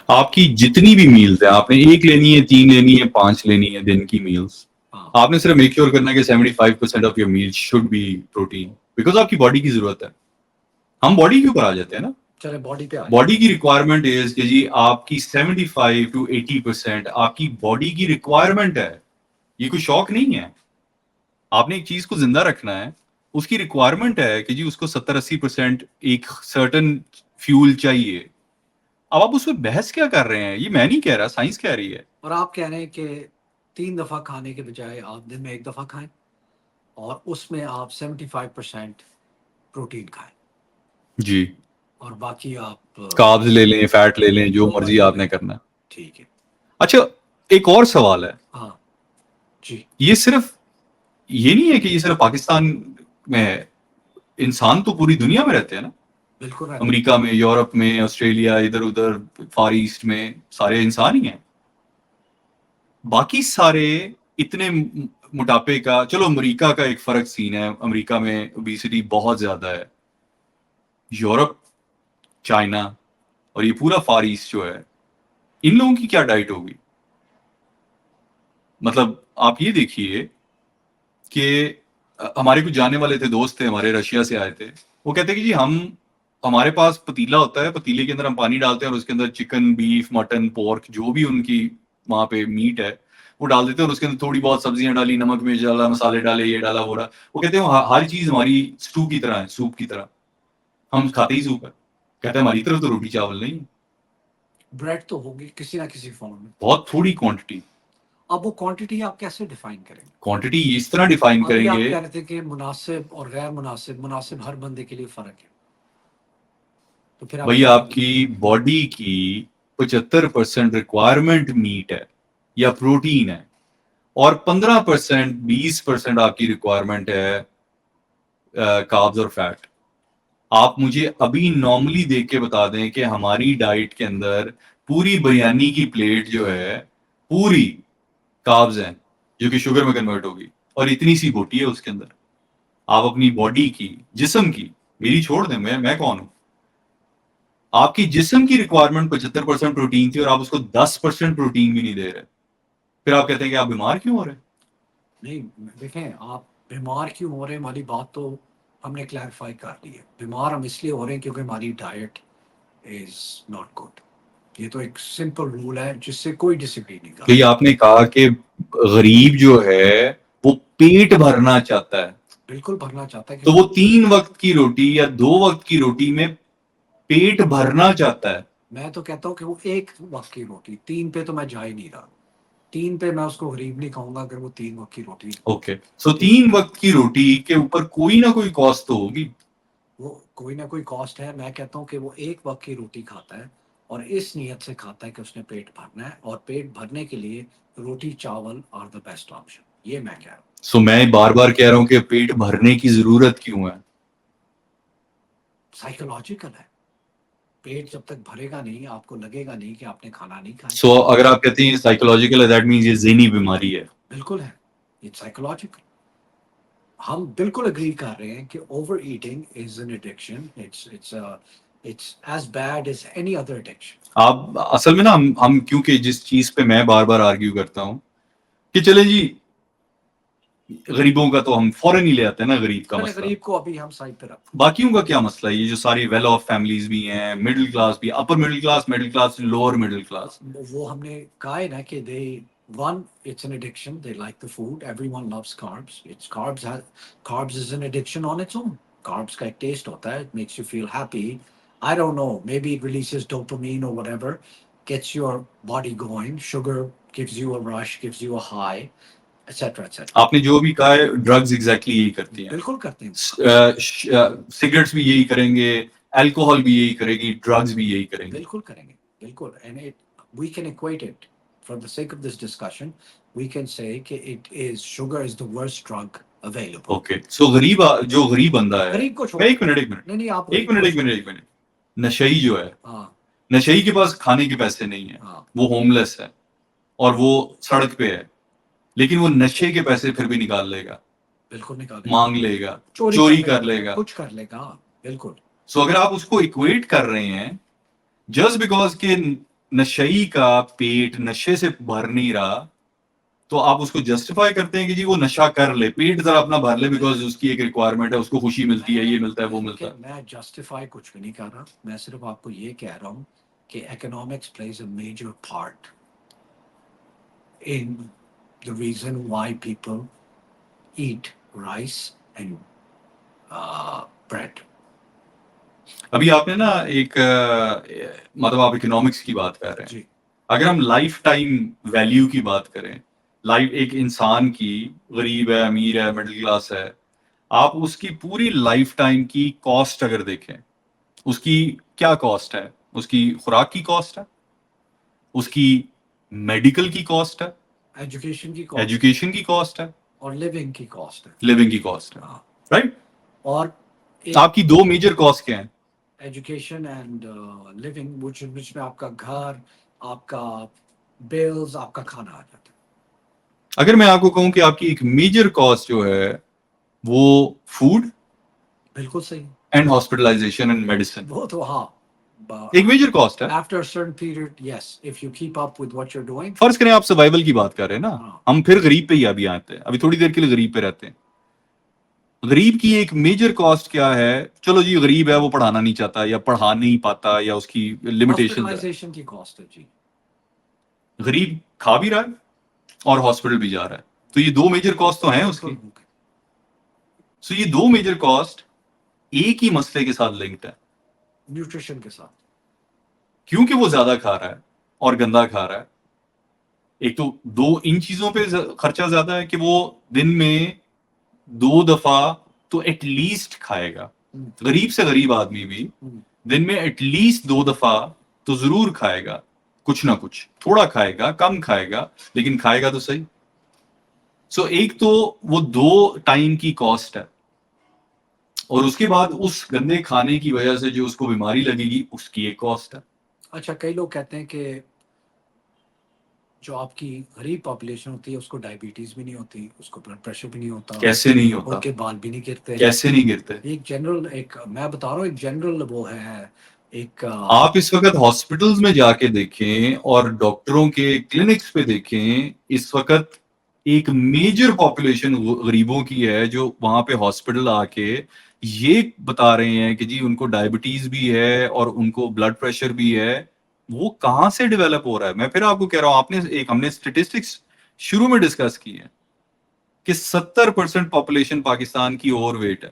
آپ کی جتنی بھی میلز ہیں، آپ نے ایک لینی ہے، 3 لینی ہے، 5 لینی ہے دن کی میلز، آپ نے صرف میک شیور کرنا ہے کہ 75% of your meal should be protein, because آپ کی باڈی کی ضرورت ہے. ہم باڈی کے اوپر آ جاتے ہیں نا. چلے باڈی پہ باڈی کی ریکوائرمنٹ از کہ جی آپ کی 75 to 80% آپ کی باڈی کی ریکوائرمنٹ ہے. یہ کوئی شوق نہیں ہے. آپ نے ایک چیز کو زندہ رکھنا ہے، اس کی ریکوائرمنٹ ہے کہ جی اس کو 70-80% ایک سرٹن فیول چاہیے. اب آپ اس پہ بحث کیا کر رہے ہیں؟ یہ میں نہیں کہہ رہا، سائنس کہہ رہی ہے. اور آپ کہہ رہے ہیں کہ 3 دفعہ کھانے کے بجائے آپ دن میں 1 دفعہ کھائیں اور اس میں آپ 75% پروٹین کھائیں جی، اور باقی آپ کاربز لے لیں، فیٹ لے لیں، جو مرضی آپ نے کرنا. ٹھیک ہے. اچھا، ایک اور سوال ہے. ہاں جی. یہ صرف یہ نہیں ہے کہ یہ صرف پاکستان میں ہے، انسان تو پوری دنیا میں رہتے ہیں نا. بالکل امریکہ میں، یورپ میں، آسٹریلیا، ادھر ادھر فار ایسٹ میں سارے انسان ہی ہیں. باقی سارے اتنے موٹاپے کا، چلو امریکہ کا ایک فرق سین ہے، امریکہ میں اوبیسٹی بہت زیادہ ہے. یورپ، چائنا اور یہ پورا فار ایسٹ جو ہے، ان لوگوں کی کیا ڈائٹ ہوگی؟ مطلب آپ یہ دیکھیے کہ ہمارے کچھ جانے والے تھے، دوست تھے ہمارے، رشیا سے آئے تھے. وہ کہتے ہیں کہ جی ہمارے پاس پتیلا ہوتا ہے، پتیلے کے اندر ہم پانی ڈالتے ہیں اور اس کے اندر چکن، بیف، مٹن، پورک، جو بھی ان کی وہاں پہ میٹ ہے وہ ڈال دیتے ہیں اور اس کے اندر تھوڑی بہت سبزیاں ڈالی، نمک مرچ ڈالا، مسالے ڈالے، یہ ڈالا، وہ رہا. وہ کہتے ہیں ہر چیز ہماری اسٹو کی طرح ہے، سوپ کی طرح. ہم کھاتے ہی سوپ ہے. کہتے ہیں ہماری طرف تو روٹی چاول نہیں، بریڈ تو ہوگی کسی نہ کسی فارم میں، بہت تھوڑی کوانٹٹی. اب وہ کوانٹٹی آپ کیسے ڈیفائن کریں گے؟ کوانٹٹی اس طرح ڈیفائن ابھی کریں آپ گے. کہہ رہے تھے کہ مناسب اور غیر مناسب، مناسب ہر بندے کے لیے فرق ہے. تو پھر بھائی آپ کی باڈی کی 75% ریکوائرمنٹ میٹ ہے یا پروٹین ہے، اور 15%، 20% آپ کی ریکوائرمنٹ ہے کاربز اور فیٹ. آپ مجھے ابھی نارملی دیکھ کے بتا دیں کہ ہماری ڈائٹ کے اندر پوری بریانی کی پلیٹ جو ہے پوری کاربز ہیں جو کہ شوگر میں کنورٹ ہوگی، اور اتنی سی بوٹی ہے اس کے اندر. آپ اپنی باڈی کی، جسم کی، میری چھوڑ دیں، میں کون ہوں. آپ کی جسم کی ریکوائرمنٹ 75% پروٹین تھی اور آپ اس کو 10% پروٹین بھی نہیں دے رہے. پھر آپ کہتے ہیں کہ آپ بیمار کیوں ہو رہے ہیں؟ نہیں دیکھیں، آپ بیمار کیوں ہو رہے ہیں ہماری بات تو ہم نے کلیریفائی کر لی ہے. بیمار ہم اس لیے ہو رہے ہیں کیونکہ ہماری ڈائٹ از ناٹ گڈ. یہ تو ایک سمپل رول ہے جس سے کوئی ڈسپلین نہیں کہ آپ نے کہا کہ غریب جو ہے وہ پیٹ بھرنا چاہتا ہے. بالکل بھرنا چاہتا ہے. تو وہ 3 وقت کی روٹی یا 2 وقت کی روٹی میں پیٹ بھرنا چاہتا ہے. میں تو کہتا ہوں کہ وہ 1 وقت کی روٹی، 3 پہ تو میں جا ہی نہیں رہا. 3 پہ میں اس کو غریب نہیں کہوں گا اگر وہ 3 وقت کی روٹی. اوکے، سو 3 وقت کی روٹی کے اوپر کوئی نہ کوئی کاسٹ تو ہوگی. وہ کوئی نہ کوئی کاسٹ ہے. میں کہتا ہوں کہ وہ 1 وقت کی روٹی کھاتا ہے اور اس نیت سے کھاتا ہے کہ اس نے پیٹ بھرنا ہے، اور پیٹ بھرنے کے لیے روٹی چاول آر دا بیسٹ آپشن. یہ میں کہہ رہا ہوں. سو میں بار بار کہہ رہا ہوں کہ پیٹ بھرنے کی ضرورت کیوں ہے؟ سائیکولوجیکل ہے. پیٹ جب تک بھرے گا نہیں، آپ کو لگے گا نہیں کہ آپ نے کھانا نہیں کھایا. سو اگر آپ کہتے ہیں سائیکولوجیکل ہے، دیٹ مینز یہ ذہنی بیماری ہے. بالکل ہے، یہ سائیکولوجیکل. ہم بالکل اگری کر رہے ہیں کہ over eating is an addiction. It's as bad as any other addiction. آپ اصل میں نا ہم کیونکہ جس چیز پہ میں بار بار آرگیو کرتا ہوں کہ چلے جی غریبوں کا تو ہم فوراً ہی لے آتے ہیں نا، غریب کا مسئلہ. غریب کو ابھی ہم سائڈ پہ رکھتے. باقیوں کا کیا مسئلہ ہے؟ یہ جو ساری ویل آف فیملیز بھی ہیں، مڈل کلاس بھی، upper middle class, lower middle class. وہ ہم نے کہا ہے نا کہ they want it's an addiction. They like the food. Everyone loves carbs. It's carbs is an addiction on its own. کاربس کا ایک ٹیسٹ ہوتا ہے. It makes you feel happy. I don't know, maybe it releases dopamine or whatever, gets your body going. Sugar gives you a rush, gives you a high, etc. etc. آپ نے جو بھی کہا ہے، ڈرگز ایگزیکٹلی یہی کرتی ہیں. بالکل کرتے ہیں. سگریٹس بھی یہی کریں گے، الکوہول بھی یہی کرے گی، ڈرگز بھی یہی کریں گے. بالکل کریں گے، بالکل. And we can equate it. For the sake of this discussion, we can say that sugar is the worst drug available. Okay, so جو غریب بندہ ہے، غریب کو چھوڑ. ایک منٹ، نہیں آپ ایک منٹ. نشئی جو ہے، نشئی کے پاس کھانے کے پیسے نہیں ہیں، وہ ہوم لیس ہے اور وہ سڑک پہ ہے، لیکن وہ نشے کے پیسے پھر بھی نکال لے گا. بالکل نکال مانگ لے گا، چوری کر لے گا، کچھ کر لے گا. بالکل. سو اگر آپ اس کو ایکویٹ کر رہے ہیں جسٹ بیکاز کہ نشئی کا پیٹ نشے سے بھر نہیں رہا تو آپ اس کو جسٹیفائی کرتے ہیں کہ جی وہ نشہ کر لے, پیٹ ذرا اپنا بھر لے بیکاز اس کی ایک ریکوائرمنٹ ہے, اس کو خوشی ملتی ہے, یہ ملتا ہے, وہ ملتا ہے. میں جسٹیفائی کچھ بھی نہیں کر رہا, میں صرف آپ کو یہ کہہ رہا ہوں کہ economics plays a major part in the reason why people eat rice and bread. ابھی آپ نے نا ایک مطلب آپ اکنامکس کی بات کر رہے ہیں, جی اگر ہم لائف ٹائم ویلیو کی بات کریں, لائف ایک انسان کی, غریب ہے, امیر ہے, مڈل کلاس ہے, آپ اس کی پوری لائف ٹائم کی کاسٹ اگر دیکھیں, اس کی کیا کاسٹ ہے, اس کی خوراک کی کاسٹ ہے, اس کی میڈیکل کی کاسٹ ہے, ایجوکیشن کی cost ایجوکیشن کی کاسٹ ہے, اور لیونگ کی کاسٹ ہے. لیونگ کی کاسٹ ہے, ہاں. رائٹ. اور آپ کی دو میجر کاسٹ کیا ہیں؟ ایجوکیشن اینڈ لیونگ, وچ میں آپ کا گھر, آپ کا بلز, آپ کا کھانا آ جاتا ہے. اگر میں آپ کو کہوں کہ آپ کی ایک میجر کاسٹ جو ہے وہ فوڈ بالکل صحیح. اینڈ ہاسپٹلائزیشن اینڈ میڈیسن, وہ تو ہاں, ایک میجر کاسٹ ہے. after a certain period, yes, if you keep up with what you're doing. فرض کریں آپ سروائیول کی بات کر رہے ہیں نا, ہاں. ہم پھر غریب پہ ہی ابھی آتے ہیں, ابھی تھوڑی دیر کے لیے غریب پہ رہتے ہیں. غریب کی ایک میجر کاسٹ کیا ہے؟ چلو جی غریب ہے, وہ پڑھانا نہیں چاہتا یا پڑھا نہیں پاتا یا اس کی لمیٹیشن ہے. ہاسپٹلائزیشن کی کاسٹ ہے جی. غریب کھا بھی رہا ہے اور ہاسپٹل بھی جا رہا ہے, تو یہ دو میجر کاسٹ تو ہیں اس کی. سو یہ دو میجر کاسٹ ایک ہی مسئلے کے ساتھ لنکڈ ہے, نیوٹریشن کے ساتھ. کیونکہ وہ زیادہ کھا رہا ہے اور گندا کھا رہا ہے. ایک تو دو ان چیزوں پہ خرچہ زیادہ ہے کہ وہ دن میں 2 دفعہ تو ایٹ لیسٹ کھائے گا. غریب سے غریب آدمی بھی دن میں ایٹ لیسٹ 2 دفعہ تو ضرور کھائے گا, کچھ نہ کچھ, تھوڑا کھائے گا, کم کھائے گا, لیکن کھائے گا تو صحیح. سو ایک تو وہ 2 ٹائم کی کاسٹ ہے, اور اس کے بعد اس گندے کھانے کی وجہ سے جو اس کو بیماری لگے گی اس کی ایک کاسٹ ہے. اچھا, کئی لوگ کہتے ہیں کہ جو آپ کی غریب پاپولیشن ہوتی ہے اس کو ڈائبٹیز بھی نہیں ہوتی, اس کو بلڈ پریشر بھی نہیں ہوتا, کیسے نہیں ہوتا؟ ان کے بال بھی نہیں گرتے. کیسے نہیں گرتے؟ ایک جنرل, ایک میں بتا رہا ہوں, ایک جنرل وہ ہے. ایک آپ اس وقت ہاسپٹلز میں جا کے دیکھیں اور ڈاکٹروں کے کلینکس پہ دیکھیں, اس وقت ایک میجر پاپولیشن غریبوں کی ہے جو وہاں پہ ہاسپٹل آ کے یہ بتا رہے ہیں کہ جی ان کو ڈائبٹیز بھی ہے اور ان کو بلڈ پریشر بھی ہے. وہ کہاں سے ڈیولپ ہو رہا ہے؟ میں پھر آپ کو کہہ رہا ہوں, ہم نے اسٹیٹسٹکس شروع میں ڈسکس کی ہے کہ 70% پاپولیشن پاکستان کی اوور ویٹ ہے.